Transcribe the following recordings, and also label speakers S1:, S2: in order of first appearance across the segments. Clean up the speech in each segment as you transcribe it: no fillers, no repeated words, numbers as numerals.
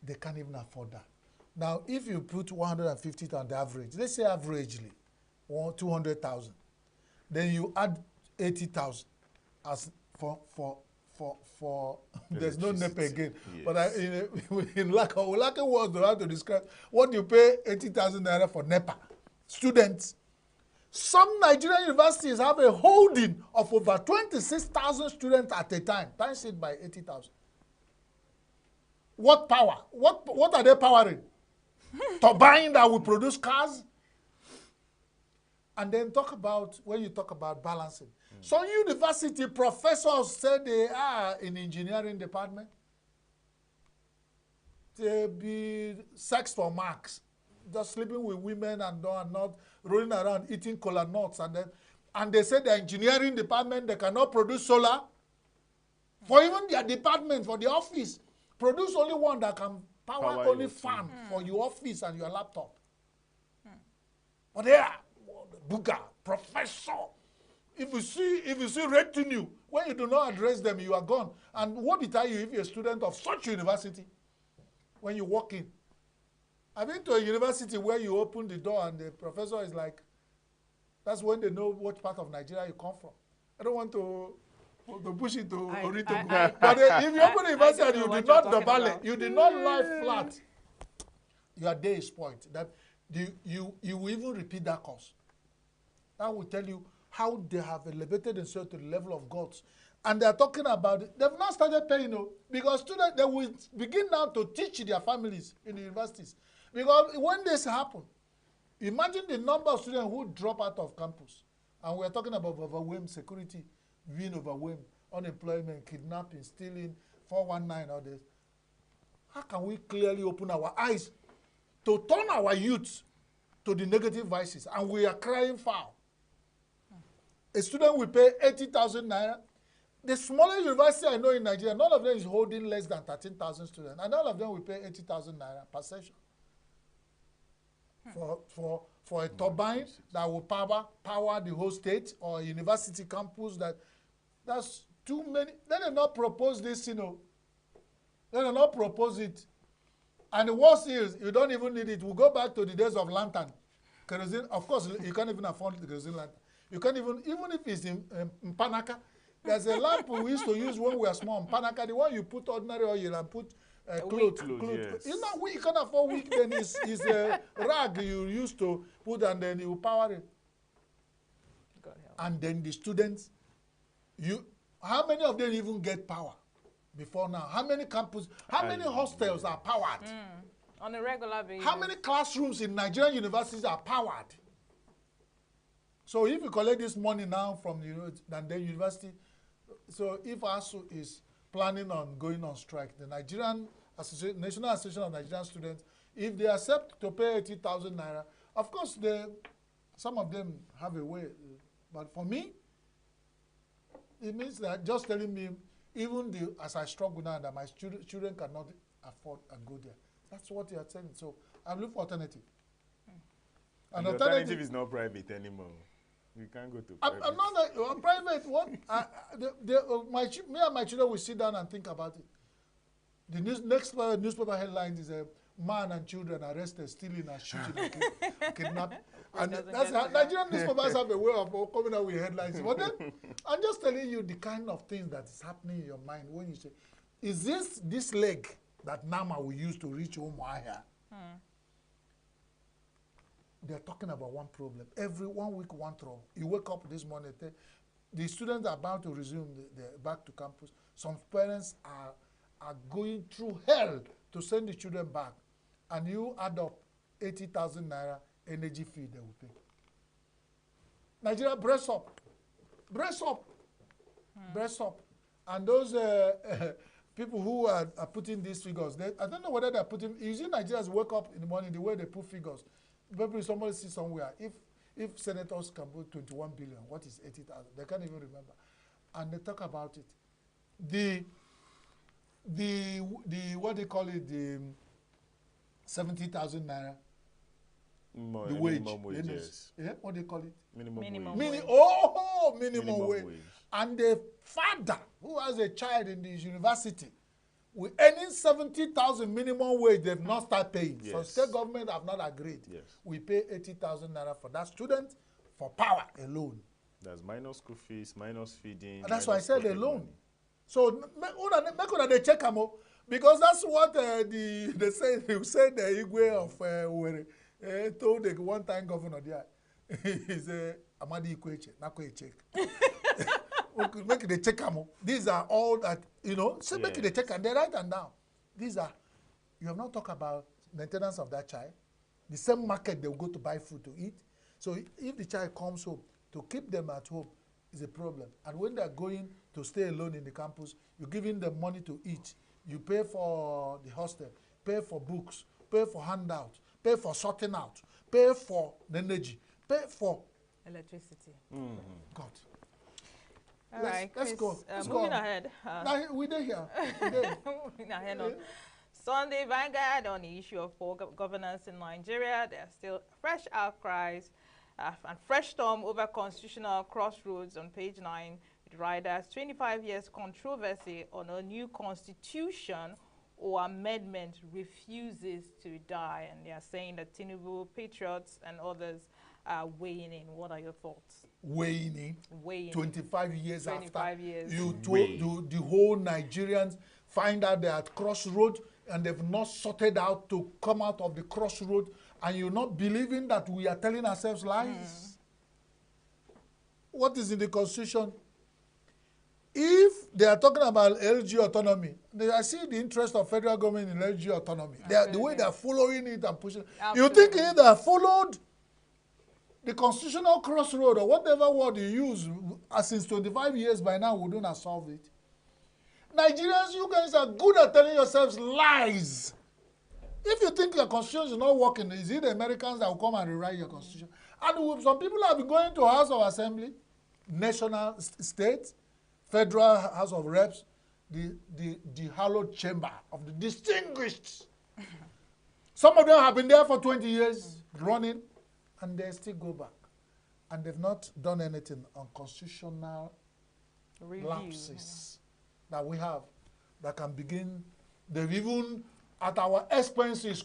S1: they can't even afford that. Now, if you put 150 on the average, let's say averagely, 200,000, then you add 80,000 as for there's no NEP again.
S2: Yes.
S1: But in lack of words, they have to describe what you pay 80,000 naira for NEPA. Students. Some Nigerian universities have a holding of over 26,000 students at a time. Times it by 80,000. What power? What are they powering? Turbine that will produce cars? And then when you talk about balancing. Some university professors say they are in engineering department. They be sex for marks. Just sleeping with women and not rolling around eating cola nuts. And they say the engineering department, they cannot produce solar. For even their department, for the office, produce only one that can power only fan for your office and your laptop. But there, Buga, professor. If you see retinue, when you do not address them, you are gone. And what did I tell you if you're a student of such university? When you walk in, I've been to a university where you open the door and the professor is like, that's when they know what part of Nigeria you come from. I don't want to push it to Orito. But if you open the university and you did not double it, you did not lie flat, your day is spoiled. That you will even repeat that course. That will tell you how they have elevated themselves to the level of gods. And they are talking about it. They've not started paying, because students, they will begin now to teach their families in the universities. Because when this happens, imagine the number of students who drop out of campus. And we're talking about overwhelmed security, being overwhelmed, unemployment, kidnapping, stealing, 419, all this. How can we clearly open our eyes to turn our youth to the negative vices? And we are crying foul. A student will pay 80,000 naira. The smallest university I know in Nigeria, none of them is holding less than 13,000 students. And all of them will pay 80,000 naira per session. For a turbine that will power the whole state or a university campus, that's too many. Let them not propose this, Let them not propose it. And the worst is, you don't even need it. We'll go back to the days of lantern. Kerosene, of course, you can't even afford the kerosene lantern. You can't even if it's in Panaka, there's a lamp we used to use when we were small. In Panaka, the one you put ordinary oil and put clothes. Yes. You can't afford wick, then it's a rag you used to put and then you power it. And then the students, how many of them even get power before now? How many hostels are powered?
S3: On a regular basis.
S1: How many classrooms in Nigerian universities are powered? So if you collect this money now from the university, so if ASU is planning on going on strike, the National Association of Nigerian Students, if they accept to pay 80,000 naira, of course some of them have a way. But for me, it means that just telling me, even as I struggle now, that my children cannot afford and go there. That's what you are saying. So I'm looking for alternative.
S2: And the alternative is not private anymore. You can't go to private. I'm
S1: not private. What? Me and my children will sit down and think about it. The next newspaper headlines is a man and children arrested, stealing and shooting and kidnapping. And that's how Nigerian newspapers have a way of coming out with headlines. But then, I'm just telling you the kind of things that is happening in your mind when you say, is this leg that Nama will use to reach Umuahia? They're talking about one problem. Every 1 week, one trouble. You wake up this morning, the students are about to resume back to campus. Some parents are going through hell to send the children back. And you add up 80,000 naira energy fee they will pay. Nigeria, brace up. Brace up. Brace up. And those people who are putting these figures, I don't know whether they're putting, you see Nigerians wake up in the morning, the way they put figures. Maybe somebody sees somewhere, if senators can put 21 billion, what is 80,000? They can't even remember. And they talk about it. What they call it, the 70,000 naira, the wage.
S2: Minimum wage, yes.
S1: Yeah, what they call it?
S2: Minimum wage.
S1: Minimum wage. And the father who has a child in this university We earning 70,000 minimum wage. They've not started paying. So
S2: Yes.
S1: state government have not agreed.
S2: Yes.
S1: We pay 80,000 naira for that student for power alone.
S2: That's minus school fees, minus feeding.
S1: And that's why I said
S2: pocket
S1: alone.
S2: money.
S1: So make una dey check am o, because that's what they say. They said the Igwe of Owerri told the one-time governor there. He said Amadi Ikweche, nakwe check. Make they check am o. These are all that So make they check and they write them down. These are, you have not talked about maintenance of that child. The same market they will go to buy food to eat. So if the child comes home, to keep them at home is a problem. And when they're going to stay alone in the campus, you're giving them money to eat. You pay for the hostel, pay for books, pay for handouts, pay for sorting out, pay for the energy, pay for
S3: electricity.
S1: God.
S3: All right,
S1: let's
S3: Chris,
S1: go. Let's
S3: moving
S1: go.
S3: ahead.
S1: Now, we there here. We there.
S3: Moving ahead on Sunday, Vanguard on the issue of poor governance in Nigeria. There are still fresh outcries and fresh storm over constitutional crossroads on page 9. It writers 25 years controversy on a new constitution or amendment refuses to die. And they are saying that Tinubu, Patriots, and others are weighing in. What are your thoughts?
S1: Weighing in.
S3: Weighing
S1: 25 years
S3: 25
S1: after.
S3: years.
S1: You told the whole Nigerians find out they're at crossroad and they've not sorted out to come out of the crossroad, and you're not believing that we are telling ourselves lies. What is in the constitution? If they are talking about LG autonomy, I see the interest of federal government in LG autonomy. The way they are following it and pushing it. You think if they have followed the constitutional crossroad or whatever word you use since 25 years by now, we wouldn't have solved it. Nigerians, you guys are good at telling yourselves lies. If you think your constitution is not working, is it the Americans that will come and rewrite your constitution? And some people have been going to House of Assembly, national state, federal House of Reps, the hallowed chamber of the distinguished. Some of them have been there for 20 years running, and they still go back. And they've not done anything on constitutional lapses that we have that can begin. They've even, at our expenses,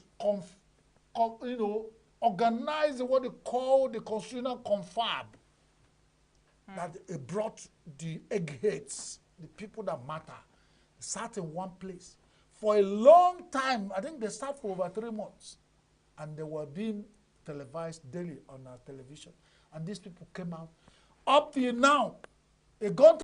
S1: organized what they call the constitutional confab. That it brought the eggheads, the people that matter, sat in one place for a long time. I think they sat for over 3 months, and they were being televised daily on our television. And these people came out. Up till now, a gun